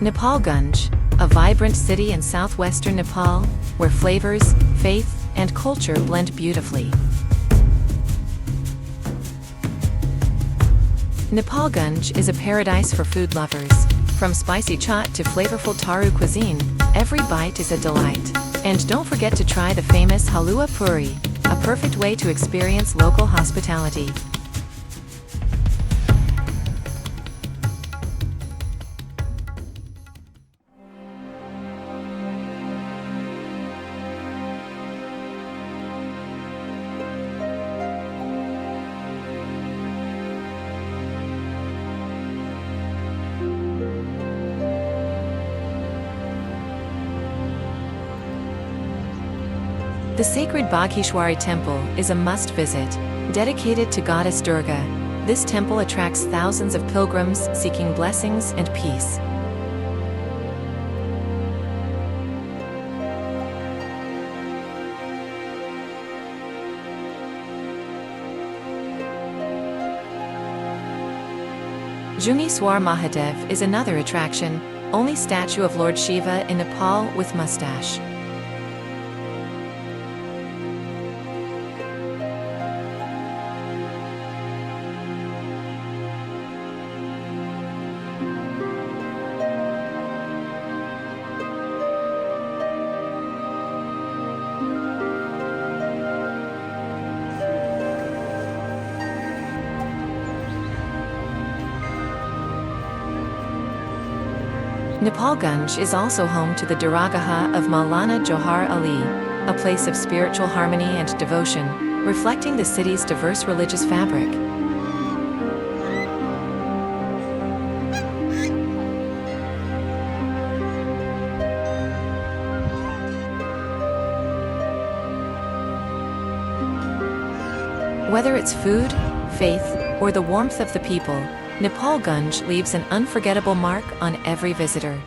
Nepalgunj, a vibrant city in southwestern Nepal, where flavors, faith, and culture blend beautifully. Nepalgunj is a paradise for food lovers. From spicy chaat to flavorful taru cuisine, every bite is a delight. And don't forget to try the famous halua puri, a perfect way to experience local hospitality. The sacred Bagheshwari temple is a must-visit, dedicated to goddess Durga. This temple attracts thousands of pilgrims seeking blessings and peace. Jungiswar Mahadev is another attraction, only statue of Lord Shiva in Nepal with mustache. Nepalgunj is also home to the Dargah of Maulana Johar Ali, a place of spiritual harmony and devotion, reflecting the city's diverse religious fabric. Whether it's food, faith, or the warmth of the people, Nepalgunj leaves an unforgettable mark on every visitor.